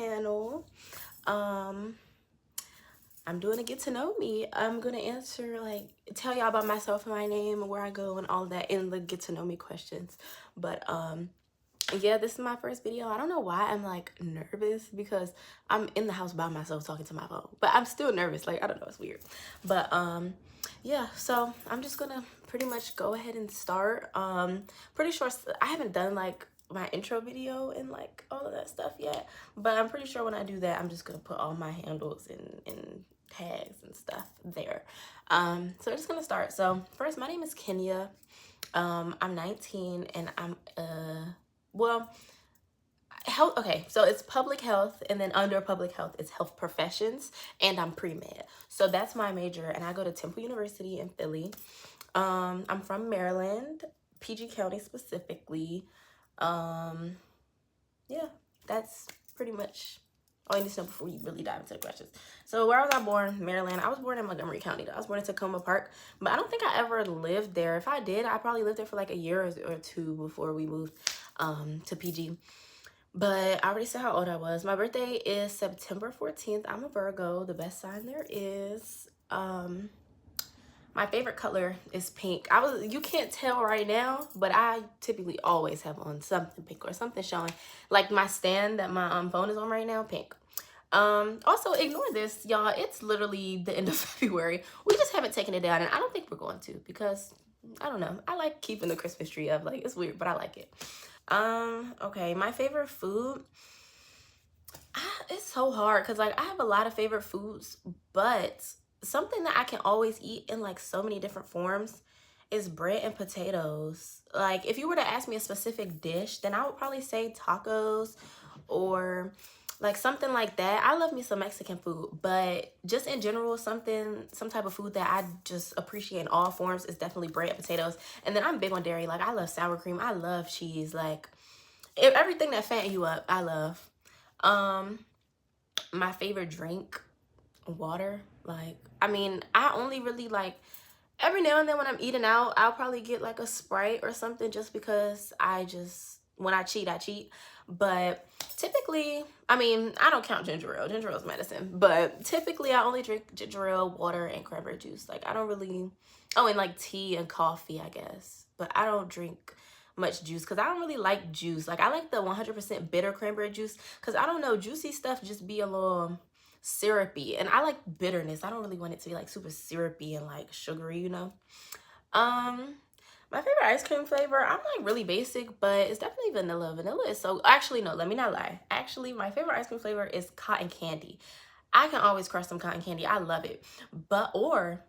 channel. I'm doing a get to know me. I'm gonna answer, like, tell y'all about myself and my name and where I go and all that in the get to know me questions. But yeah, this is my first video. I don't know why I'm like nervous, because I'm in the house by myself talking to my phone, but I'm still nervous. Like, I don't know, it's weird. But yeah, so I'm just gonna pretty much go ahead and start. Pretty sure I haven't done like my intro video and like all of that stuff yet, but I'm pretty sure when I do that, I'm just gonna put all my handles and tags and stuff there. So we're just gonna start. So first, my name is Kenya. I'm 19 and I'm well, health. Okay, so it's public health, and then under public health it's health professions, and I'm pre-med. So that's my major, and I go to Temple University in Philly. I'm from Maryland, PG County specifically. Yeah, that's pretty much all you need to know before you really dive into the questions. So where was I born? Maryland. I was born in Montgomery County though. I was born in Tacoma Park, but I don't think I ever lived there. If I did, I probably lived there for like a year or two before we moved to PG. But I already said how old I was. My birthday is September 14th. I'm a Virgo, the best sign there is. My favorite color is pink. You can't tell right now, but I typically always have on something pink or something showing. Like my stand that my phone is on right now, pink. Also ignore this, y'all. It's literally the end of February. We just haven't taken it down, and I don't think we're going to, because I don't know. I like keeping the Christmas tree up. Like, it's weird, but I like it. Okay, my favorite food. It's so hard because like I have a lot of favorite foods, but something that I can always eat in like so many different forms is bread and potatoes. Like, if you were to ask me a specific dish, then I would probably say tacos or like something like that. I love me some Mexican food, but just in general, some type of food that I just appreciate in all forms is definitely bread and potatoes. And then I'm big on dairy. Like, I love sour cream. I love cheese. Like, everything that fatten you up, I love. My favorite drink, water. Like, I mean, I only really like, every now and then when I'm eating out, I'll probably get like a Sprite or something, just because when I cheat, I cheat. But typically, I mean, I don't count ginger ale. Ginger ale is medicine. But typically, I only drink ginger ale, water, and cranberry juice. Like, I don't really, oh, and like tea and coffee, I guess. But I don't drink much juice because I don't really like juice. Like, I like the 100% bitter cranberry juice because I don't know, juicy stuff just be a little syrupy, and I like bitterness. I don't really want it to be like super syrupy and like sugary, you know. My favorite ice cream flavor, I'm like really basic, but it's definitely vanilla. Vanilla is so, actually no, let me not lie. Actually, my favorite ice cream flavor is cotton candy. I can always crush some cotton candy. I love it. Or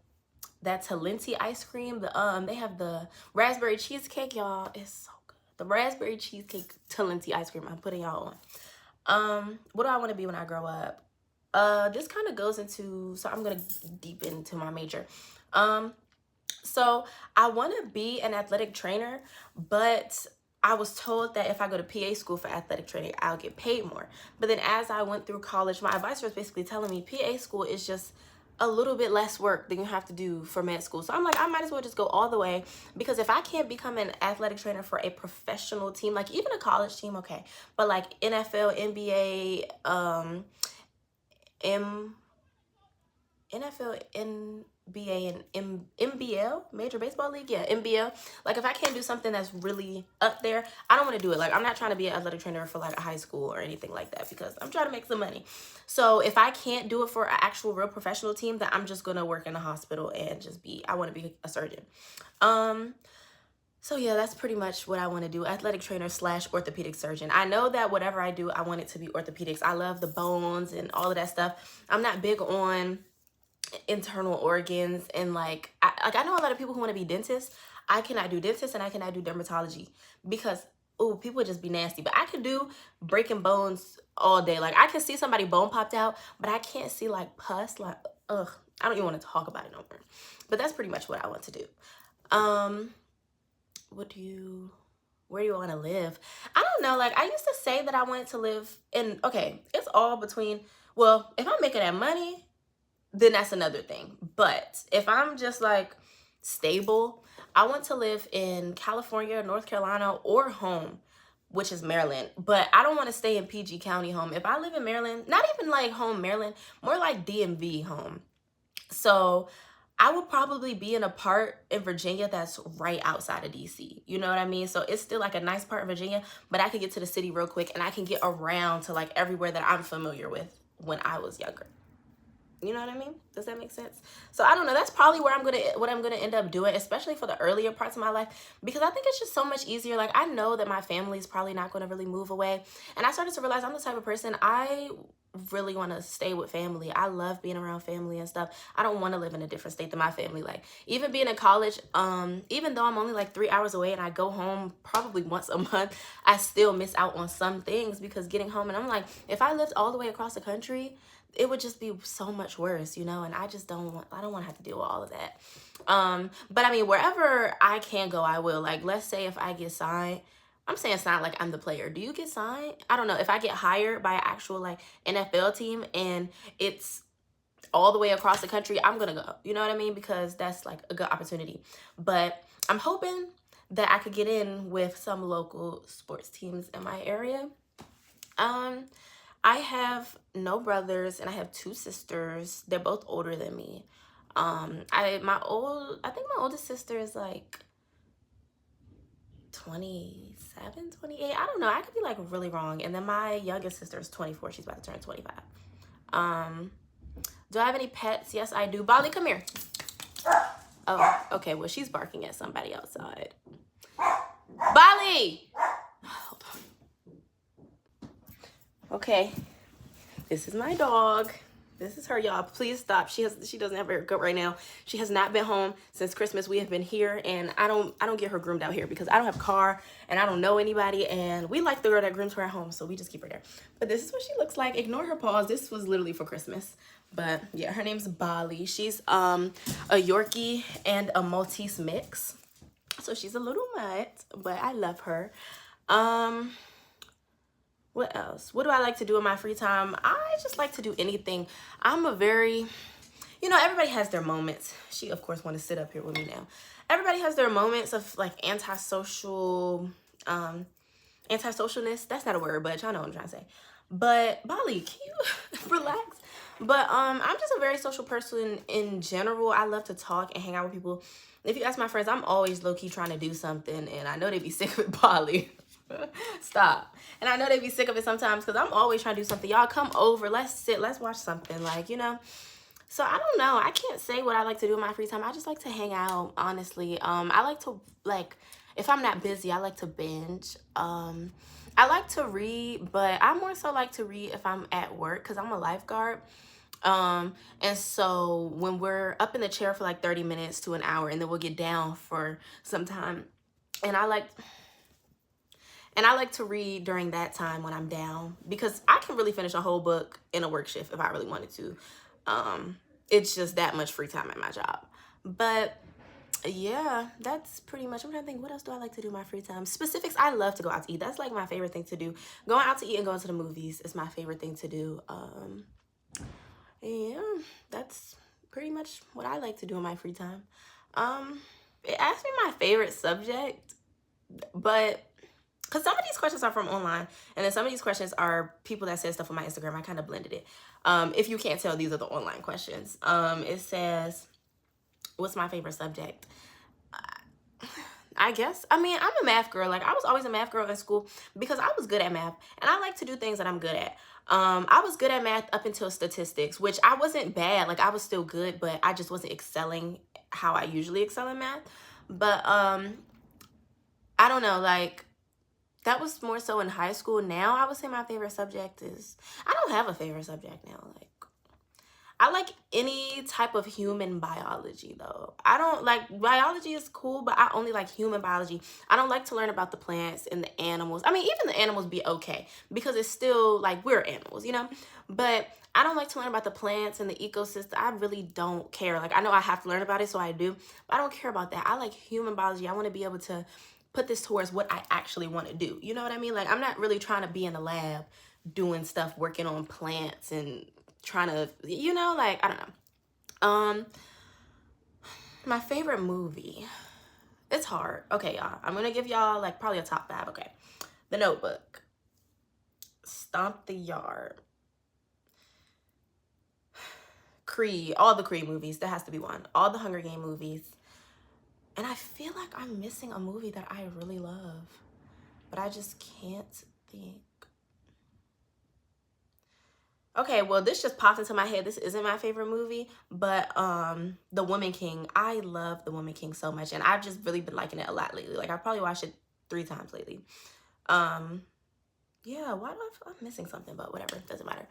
that Talenti ice cream. They have the raspberry cheesecake, y'all. It's so good. The raspberry cheesecake Talenti ice cream. I'm putting y'all on. What do I want to be when I grow up? This kind of goes into, so I'm gonna deep into my major. So I want to be an athletic trainer, but I was told that if I go to PA school for athletic training, I'll get paid more. But then as I went through college, my advisor was basically telling me PA school is just a little bit less work than you have to do for med school. So I'm like, I might as well just go all the way, because if I can't become an athletic trainer for a professional team, like even a college team, okay, but like NFL, NBA, NFL, NBA, and MBL, Major Baseball League, yeah, MBL. Like, if I can't do something that's really up there, I don't want to do it. Like, I'm not trying to be an athletic trainer for like a high school or anything like that, because I'm trying to make some money. So if I can't do it for an actual real professional team, then I'm just gonna work in a hospital and just I want to be a surgeon. So yeah, that's pretty much what I want to do. Athletic trainer / orthopedic surgeon. I know that whatever I do, I want it to be orthopedics. I love the bones and all of that stuff. I'm not big on internal organs, and like I know a lot of people who want to be dentists. I cannot do dentists, and I cannot do dermatology, because people would just be nasty. But I can do breaking bones all day. Like, I can see somebody bone popped out, but I can't see like pus. Like, ugh, I don't even want to talk about it no more. But that's pretty much what I want to do. Where do you want to live? I don't know. Like, I used to say that I wanted to live in, okay, it's all between, well, if I'm making that money, then that's another thing. But if I'm just like stable, I want to live in California, North Carolina, or home. which is Maryland. But I don't want to stay in PG County home. If I live in Maryland, not even like home Maryland, more like DMV home. So I would probably be in a part in Virginia that's right outside of DC. You know what I mean? So it's still like a nice part of Virginia, but I can get to the city real quick and I can get around to like everywhere that I'm familiar with when I was younger. You know what I mean? Does that make sense? So I don't know. That's probably what I'm gonna end up doing, especially for the earlier parts of my life, because I think it's just so much easier. Like, I know that my family is probably not gonna really move away, and I started to realize I'm the type of person, I really want to stay with family. I love being around family and stuff. I don't want to live in a different state than my family. Like, even being in college, even though I'm only like 3 hours away and I go home probably once a month, I still miss out on some things because getting home, and I'm like, if I lived all the way across the country, it would just be so much worse, you know, and I don't want to have to deal with all of that. But I mean, wherever I can go, I will. Like, let's say if I get signed, I'm saying sign like I'm the player. Do you get signed? I don't know. If I get hired by an actual like NFL team and it's all the way across the country, I'm gonna go. You know what I mean? Because that's like a good opportunity. But I'm hoping that I could get in with some local sports teams in my area. I have no brothers and I have 2 sisters. They're both older than me. I think my oldest sister is like 27, 28. I don't know. I could be like really wrong. And then my youngest sister is 24. She's about to turn 25. Do I have any pets? Yes, I do. Bali, come here. Oh, okay. Well, she's barking at somebody outside. Bali! Hold on. Okay, this is my dog. This is her, y'all. Please stop. She doesn't have a haircut right now. She has not been home since Christmas. We have been here, and I don't get her groomed out here because I don't have a car and I don't know anybody, and we like the girl that grooms her at home, so we just keep her there. But this is what she looks like. Ignore her paws. This was literally for Christmas. But yeah, her name's Bali. She's a Yorkie and a Maltese mix. So she's a little mutt, but I love her. What else? What do I like to do in my free time? I just like to do anything. I'm a very, you know, everybody has their moments. She, of course, want to sit up here with me now. Everybody has their moments of like antisocialness. That's not a word, but y'all know what I'm trying to say. But Bali, can you relax? But I'm just a very social person in general. I love to talk and hang out with people. If you ask my friends, I'm always low-key trying to do something, and I know they be sick of it, Bali. Stop. And I know they be sick of it sometimes because I'm always trying to do something. Y'all come over, let's sit, let's watch something, like, you know. So I don't know, I can't say what I like to do in my free time. I just like to hang out, honestly. I like to, like, if I'm not busy, I like to binge. I like to read, but I more so like to read if I'm at work because I'm a lifeguard. And so when we're up in the chair for like 30 minutes to an hour, and then we'll get down for some time, and I like to read during that time when I'm down, because I can really finish a whole book in a work shift if I really wanted to. It's just that much free time at my job. But yeah, that's pretty much, I'm trying to think, what else do I like to do in my free time? Specifics, I love to go out to eat. That's like my favorite thing to do. Going out to eat and going to the movies is my favorite thing to do. Yeah, that's pretty much what I like to do in my free time. It asked me my favorite subject, but because some of these questions are from online, and then some of these questions are people that said stuff on my Instagram. I kind of blended it. If you can't tell, these are the online questions. It says, what's my favorite subject? I guess, I mean, I'm a math girl. Like, I was always a math girl in school because I was good at math, and I like to do things that I'm good at. I was good at math up until statistics, which I wasn't bad. Like, I was still good, but I just wasn't excelling how I usually excel in math. But I don't know, like, that was more so in high school. Now I would say my favorite subject is, I don't have a favorite subject now. Like, I like any type of human biology though. I don't like, biology is cool, but I only like human biology. I don't like to learn about the plants and the animals. I mean, even the animals be okay because it's still like, we're animals, you know? But I don't like to learn about the plants and the ecosystem. I really don't care. Like, I know I have to learn about it, so I do, but I don't care about that. I like human biology. I want to be able to put this towards what I actually want to do. You know what I mean? Like, I'm not really trying to be in the lab doing stuff, working on plants and trying to, you know, like, I don't know. My favorite movie. It's hard. Okay, y'all. I'm going to give y'all, like, probably a top 5. Okay. The Notebook, Stomp the Yard, Creed, all the Creed movies. That has to be one. All the Hunger Game movies. And I feel like I'm missing a movie that I really love, but I just can't think. Okay, well, this just popped into my head. This isn't my favorite movie, but The Woman King. I love The Woman King so much, and I've just really been liking it a lot lately. Like, I probably watched it 3 times lately. Yeah, why do I feel I'm missing something, but whatever, doesn't matter.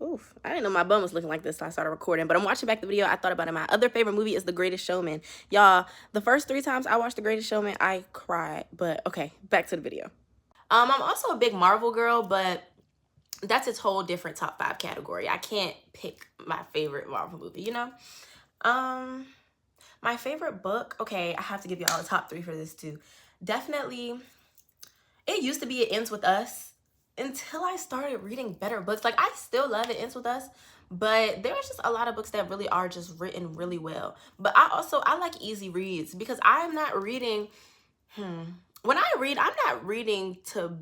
Oof, I didn't know my bum was looking like this till I started recording, but I'm watching back the video. I thought about it. My other favorite movie is The Greatest Showman. Y'all, the first 3 times I watched The Greatest Showman, I cried, but okay, back to the video. I'm also a big Marvel girl, but that's its whole different top 5 category. I can't pick my favorite Marvel movie, you know? My favorite book, okay, I have to give y'all a top 3 for this too. Definitely, it used to be It Ends With Us until I started reading better books. Like, I still love It Ends With Us, but there's just a lot of books that really are just written really well. But I like easy reads because I'm not reading, when I read, I'm not reading to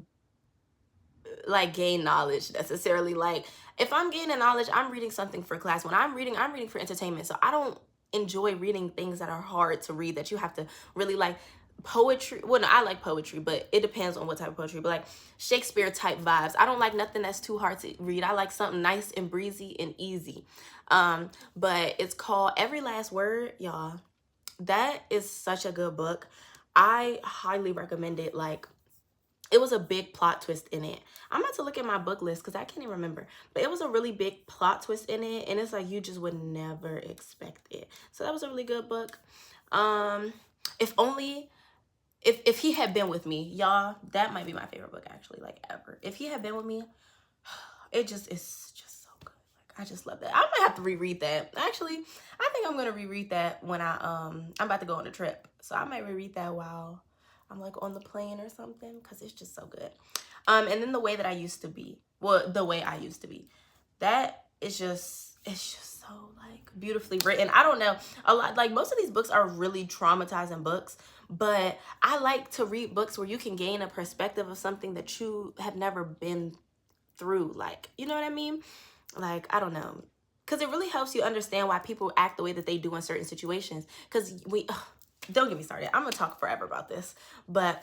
like gain knowledge necessarily. Like, if I'm gaining knowledge, I'm reading something for class. When I'm reading for entertainment. So I don't enjoy reading things that are hard to read, that you have to really like. Poetry, well, no, I like poetry, but it depends on what type of poetry. But like Shakespeare type vibes, I don't like nothing that's too hard to read. I like something nice and breezy and easy. But it's called Every Last Word, y'all. That is such a good book. I highly recommend it. Like, it was a big plot twist in it. I'm about to look at my book list because I can't even remember. But it was a really big plot twist in it. And it's like you just would never expect it. So that was a really good book. If He Had Been With Me, y'all, that might be my favorite book actually, like ever. If He Had Been With Me, it's just so good. Like, I just love that. I might have to reread that. Actually, I think I'm gonna reread that when I'm about to go on a trip. So I might reread that while I'm like on the plane or something, because it's just so good. And then The Way That I Used to Be. Well, The Way I Used to Be. That is just, it's just so like beautifully written. I don't know, a lot, like most of these books are really traumatizing books, but I like to read books where you can gain a perspective of something that you have never been through. Like, you know what I mean? Like, I don't know, because it really helps you understand why people act the way that they do in certain situations. Because don't get me started, I'm gonna talk forever about this, but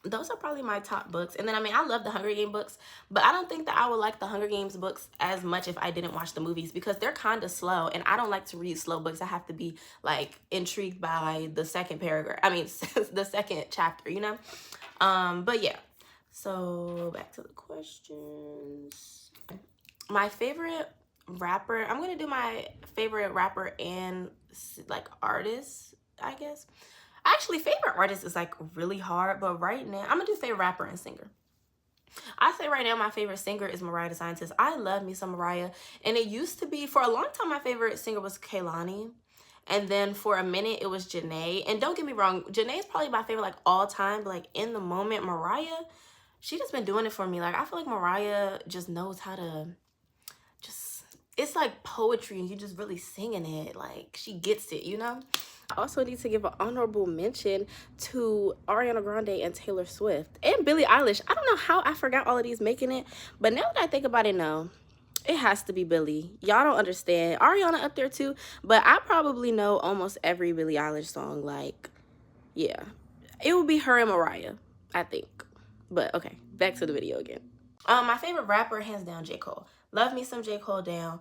those are probably my top books. And then, I mean, I love the Hunger Games books, but I don't think that I would like the Hunger Games books as much if I didn't watch the movies, because they're kind of slow, and I don't like to read slow books. I have to be like intrigued by the second paragraph. I mean, the second chapter, you know? But yeah, so back to the questions. My favorite rapper, I'm gonna do my favorite rapper and like artist, I guess. Actually, favorite artist is like really hard, but right now I'm gonna do favorite rapper and singer. I say right now my favorite singer is Mariah the Scientist. I love me some Mariah, and it used to be, for a long time, my favorite singer was Kehlani, and then for a minute it was Janae. And don't get me wrong, Janae is probably my favorite like all time, but like in the moment, Mariah, she just been doing it for me. Like, I feel like Mariah just knows how to just, it's like poetry and you just really singing it. Like, she gets it, you know? I also need to give an honorable mention to Ariana Grande and Taylor Swift and Billie Eilish. I don't know how I forgot all of these making it, but now that I think about it, no, it has to be Billie. Y'all don't understand. Ariana up there too, but I probably know almost every Billie Eilish song. Like, yeah, it would be her and Mariah, I think. But okay, back to the video again. My favorite rapper, hands down, J. Cole. Love me some J. Cole down.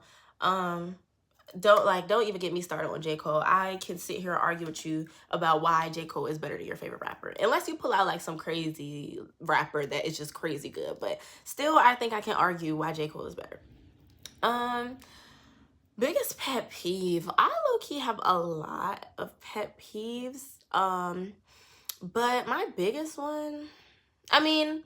Don't even get me started on J. Cole. I can sit here and argue with you about why J. Cole is better than your favorite rapper, unless you pull out like some crazy rapper that is just crazy good. But still, I think I can argue why J. Cole is better. Biggest pet peeve. I low-key have a lot of pet peeves. But my biggest one, I mean,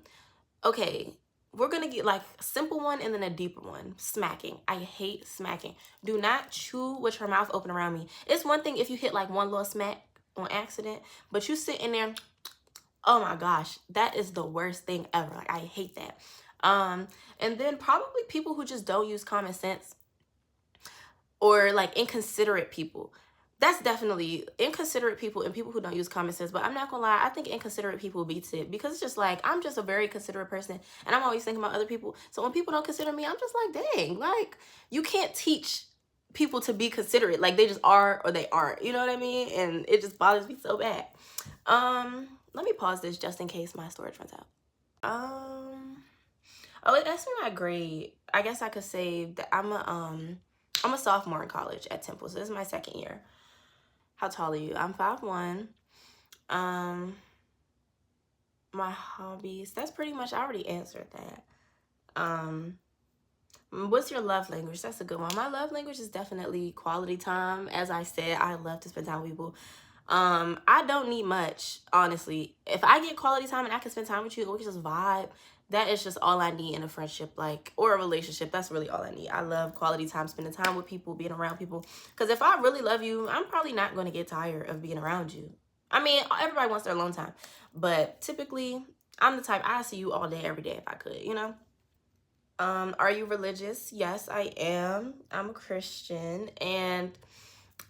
okay, we're gonna get like a simple one and then a deeper one. Smacking. I hate smacking. Do not chew with your mouth open around me. It's one thing if you hit like one little smack on accident, but you sit in there, oh my gosh, that is the worst thing ever. Like, I hate that. And then probably people who just don't use common sense, or like inconsiderate people. that's definitely inconsiderate people and people who don't use common sense. But I'm not gonna lie, I think inconsiderate people beats it, because it's just like, I'm just a very considerate person and I'm always thinking about other people. So when people don't consider me, I'm just like, dang, like, you can't teach people to be considerate. Like, they just are or they aren't. You know what I mean? And it just bothers me so bad. Let me pause this just in case my storage runs out. Oh, it asked me my grade. I guess I could say that I'm a sophomore in college at Temple, so this is my second year. How tall are you? I'm 5'1". My hobbies, that's pretty much, I already answered that. What's your love language? That's a good one. My love language is definitely quality time. As I said, I love to spend time with people. I don't need much, honestly. If I get quality time and I can spend time with you, we can just vibe, that is just all I need in a friendship, like, or a relationship. That's really all I need. I love quality time, spending time with people, being around people. Because if I really love you, I'm probably not going to get tired of being around you. I mean, everybody wants their alone time, but typically, I'm the type, I see you all day, every day if I could, you know? Are you religious? Yes, I am. I'm a Christian, and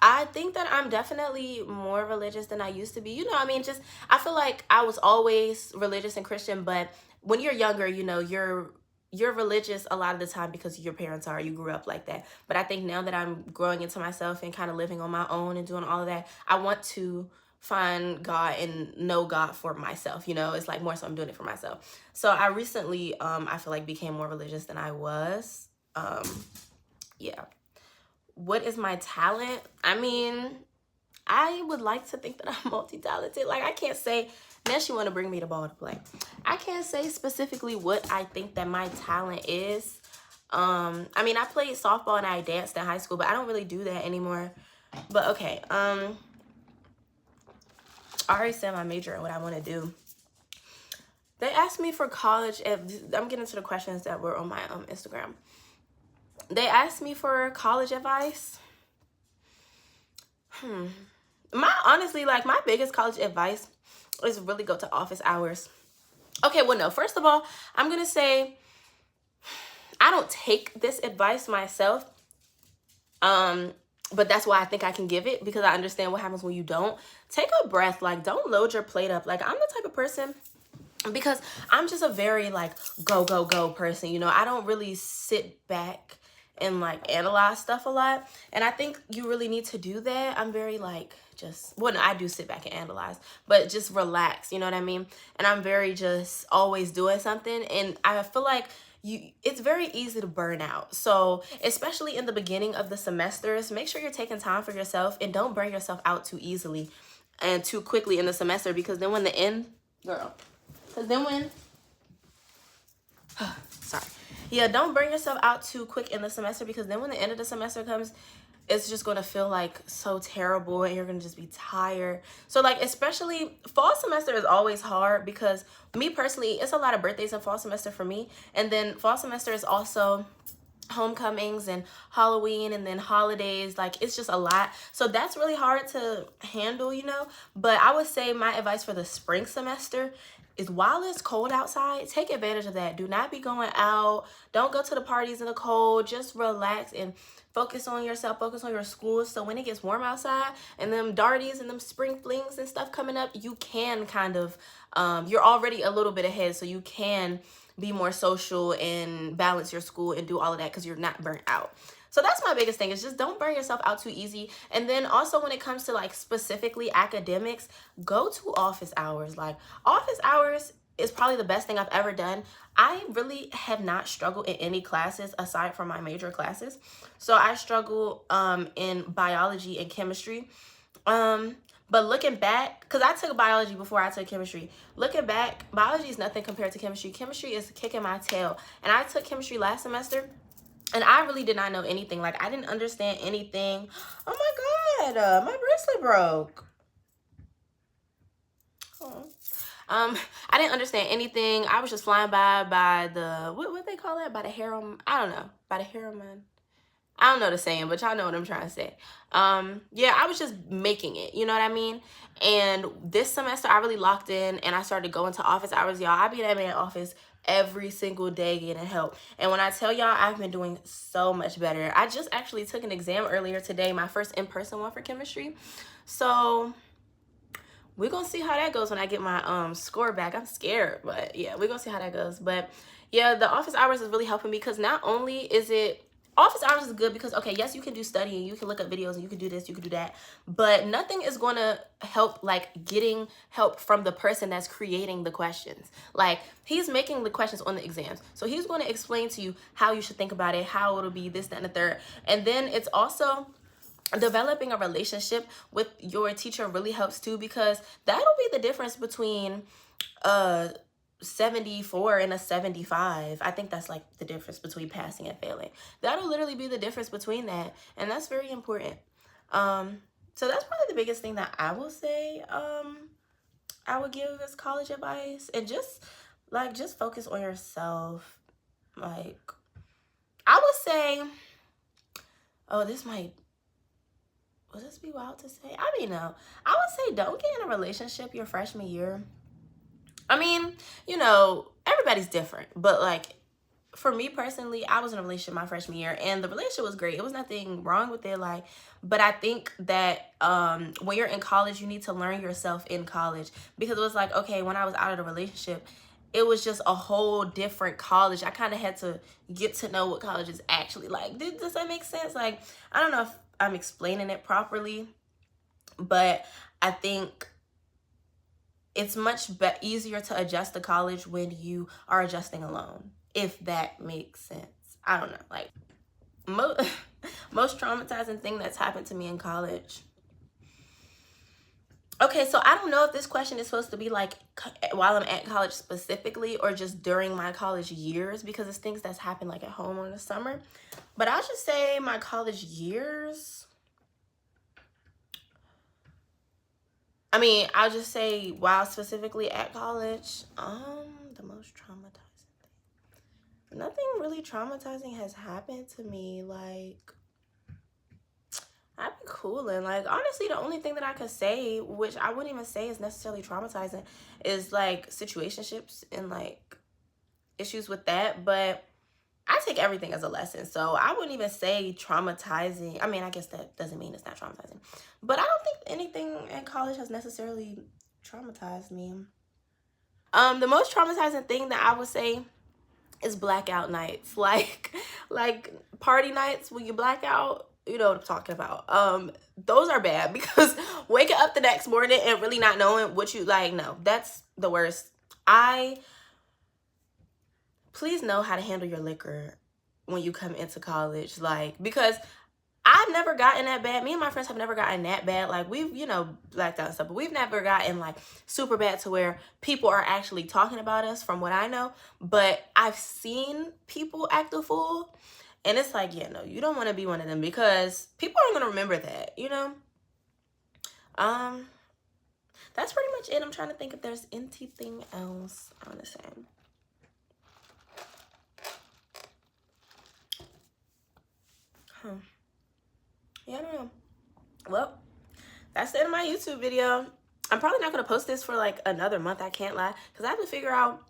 I think that I'm definitely more religious than I used to be. You know, I mean, just, I feel like I was always religious and Christian, but when you're younger, you know, you're religious a lot of the time because your parents are, you grew up like that. But I think now that I'm growing into myself and kind of living on my own and doing all of that, I want to find God and know God for myself. You know, it's like more so I'm doing it for myself. So I recently, I feel like became more religious than I was. Yeah. What is my talent? I mean, I would like to think that I'm multi-talented. Like, I can't say, now she want to bring me the ball to play. I can't say specifically what I think that my talent is. I mean, I played softball and I danced in high school, but I don't really do that anymore. But okay, I already said my major and what I want to do. They asked me for college. I'm getting to the questions that were on my Instagram. They asked me for college advice. Honestly, like, my biggest college advice is really go to office hours. Okay, well, no, first of all, I'm gonna say I don't take this advice myself, but that's why I think I can give it, because I understand what happens when you don't. Take a breath. Like, don't load your plate up. Like, I'm the type of person, because I'm just a very, like, go, go, go person, you know. I don't really sit back and, like, analyze stuff a lot, and I think you really need to do that. I'm very, like, just, well, no, I do sit back and analyze, but just relax, you know what I mean? And I'm very just always doing something, and I feel like it's very easy to burn out. So especially in the beginning of the semesters, make sure you're taking time for yourself and don't burn yourself out too easily and too quickly in the semester, because then when the end, girl, because then when, sorry. Yeah, don't burn yourself out too quick in the semester, because then when the end of the semester comes, it's just going to feel like so terrible and you're going to just be tired. So, like, especially fall semester is always hard, because me personally, it's a lot of birthdays in fall semester for me. And then fall semester is also homecomings and Halloween and then holidays. Like, it's just a lot. So that's really hard to handle, you know. But I would say my advice for the spring semester is, while it's cold outside, take advantage of that. Do not be going out. Don't go to the parties in the cold. Just relax and focus on yourself, focus on your school. So when it gets warm outside and them darties and them spring flings and stuff coming up, you can kind of, you're already a little bit ahead, so you can be more social and balance your school and do all of that, because you're not burnt out. So that's my biggest thing, is just don't burn yourself out too easy. And then also when it comes to, like, specifically academics, go to office hours. Like, office hours is probably the best thing I've ever done. I really have not struggled in any classes aside from my major classes. So I struggle in biology and chemistry. But looking back, because I took biology before I took chemistry. Looking back, biology is nothing compared to chemistry. Chemistry is kicking my tail. And I took chemistry last semester, and I really did not know anything. Like, I didn't understand anything. Oh my God, my bracelet broke. Oh. I didn't understand anything. I was just flying by the, what they call it? By the harem, I don't know. By the harem. I don't know the saying, but y'all know what I'm trying to say. Yeah, I was just making it, you know what I mean? And this semester I really locked in and I started going to office hours, y'all. I be in that man office every single day getting help. And when I tell y'all, I've been doing so much better. I just actually took an exam earlier today, my first in-person one for chemistry. So we're gonna see how that goes when I get my score back. I'm scared, but yeah, we're gonna see how that goes. But yeah, the office hours is really helping me, because not only is it office hours is good because, okay, yes, you can do studying, you can look up videos, and you can do this, you can do that, but nothing is going to help like getting help from the person that's creating the questions. Like, he's making the questions on the exams, so he's going to explain to you how you should think about it, how it'll be this, that, and the third. And then it's also developing a relationship with your teacher really helps too, because that'll be the difference between 74 and a 75. I think that's like the difference between passing and failing. That'll literally be the difference between that, and that's very important. So that's probably the biggest thing that I will say I would give as college advice. And just focus on yourself. Like, I would say, oh, this might, would this be wild to say? I mean, no. I would say don't get in a relationship your freshman year. I mean, you know, everybody's different, but like, for me personally, I was in a relationship my freshman year, and the relationship was great. It was nothing wrong with it, like, but I think that when you're in college, you need to learn yourself in college, because it was like, okay, when I was out of the relationship, it was just a whole different college. I kind of had to get to know what college is actually like. Does that make sense? Like, I don't know if I'm explaining it properly, but I think it's much easier to adjust to college when you are adjusting alone, if that makes sense. I don't know, like, most traumatizing thing that's happened to me in college. Okay, so I don't know if this question is supposed to be like while I'm at college specifically, or just during my college years, because it's things that's happened like at home or in the summer. But I'll just say my college years. I mean, I'll just say while specifically at college, the most traumatizing thing. Nothing really traumatizing has happened to me. Like, I've been cooling. Like, honestly, the only thing that I could say, which I wouldn't even say is necessarily traumatizing, is like situationships and like issues with that. But I take everything as a lesson, so I wouldn't even say traumatizing. I mean, I guess that doesn't mean it's not traumatizing, but I don't think anything in college has necessarily traumatized me. The most traumatizing thing that I would say is blackout nights, like party nights when you black out. You know what I'm talking about. Those are bad, because waking up the next morning and really not knowing what you like, no, that's the worst. Please know how to handle your liquor when you come into college, like, because I've never gotten that bad. Me and my friends have never gotten that bad. Like, we've, you know, blacked out and stuff, but we've never gotten like super bad to where people are actually talking about us, from what I know. But I've seen people act a fool, and it's like, yeah, no, you don't want to be one of them, because people aren't going to remember that, you know? That's pretty much it. I'm trying to think if there's anything else I want to say. Yeah, I don't know. Well, that's the end of my YouTube video. I'm probably not going to post this for like another month, I can't lie, because I have to figure out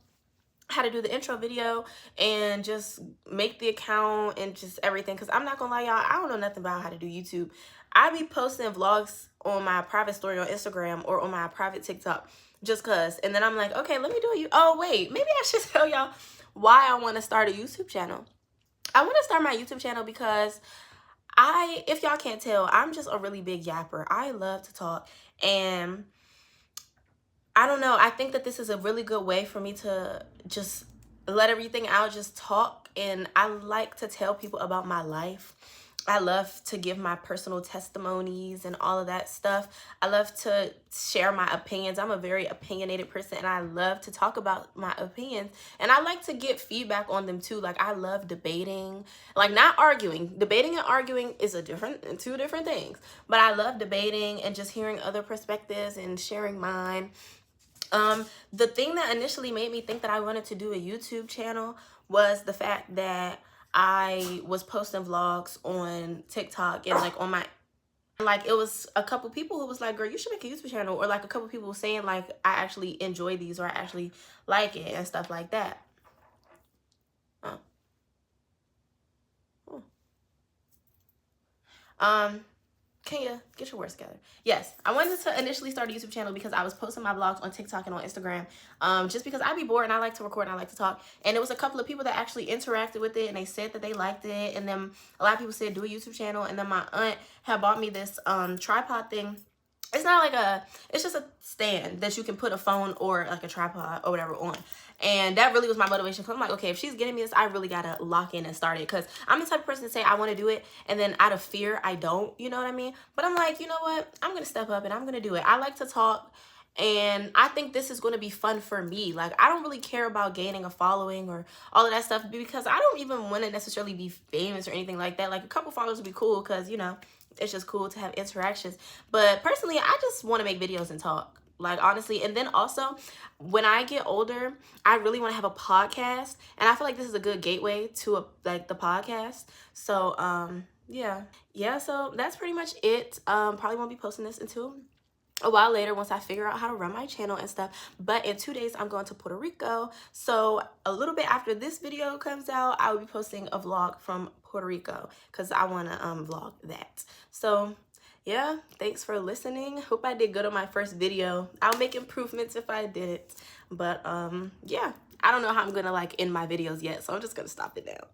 how to do the intro video and just make the account and just everything, because I'm not gonna lie, y'all, I don't know nothing about how to do YouTube. I be posting vlogs on my private story on Instagram or on my private TikTok just cause, and then I'm like, okay, let me do it. Oh wait, maybe I should tell y'all why I want to start a YouTube channel. I want to start my YouTube channel because if y'all can't tell, I'm just a really big yapper. I love to talk, and I don't know, I think that this is a really good way for me to just let everything out, just talk. And I like to tell people about my life. I love to give my personal testimonies and all of that stuff. I love to share my opinions. I'm a very opinionated person, and I love to talk about my opinions. And I like to get feedback on them too. Like, I love debating, like, not arguing. Debating and arguing is two different things. But I love debating and just hearing other perspectives and sharing mine. The thing that initially made me think that I wanted to do a YouTube channel was the fact that I was posting vlogs on TikTok, and like on my, like, it was a couple people who was like, girl, you should make a YouTube channel, or like a couple people saying like, I actually enjoy these, or I actually like it and stuff like that. Can you get your words together? Yes, I wanted to initially start a YouTube channel because I was posting my vlogs on TikTok and on Instagram. Just because I'd be bored and I like to record and I like to talk. And it was a couple of people that actually interacted with it and they said that they liked it. And then a lot of people said do a YouTube channel. And then my aunt had bought me this tripod thing. It's not like it's just a stand that you can put a phone or like a tripod or whatever on. And that really was my motivation. Cause I'm like, okay, if she's getting me this, I really gotta lock in and start it. Cause I'm the type of person to say I want to do it, and then out of fear, I don't. You know what I mean? But I'm like, you know what? I'm gonna step up and I'm gonna do it. I like to talk, and I think this is gonna be fun for me. Like, I don't really care about gaining a following or all of that stuff because I don't even want to necessarily be famous or anything like that. Like, a couple followers would be cool because, you know, it's just cool to have interactions. But personally, I just want to make videos and talk. Like, honestly. And then also, when I get older, I really want to have a podcast, and I feel like this is a good gateway to like the podcast. So yeah, so that's pretty much it. Probably won't be posting this until a while later once I figure out how to run my channel and stuff. But in 2 days, I'm going to Puerto Rico. So a little bit after this video comes out, I will be posting a vlog from Puerto Rico because I want to vlog that. So yeah, thanks for listening. Hope I did good on my first video. I'll make improvements if I didn't. But yeah, I don't know how I'm gonna like end my videos yet, so I'm just gonna stop it now.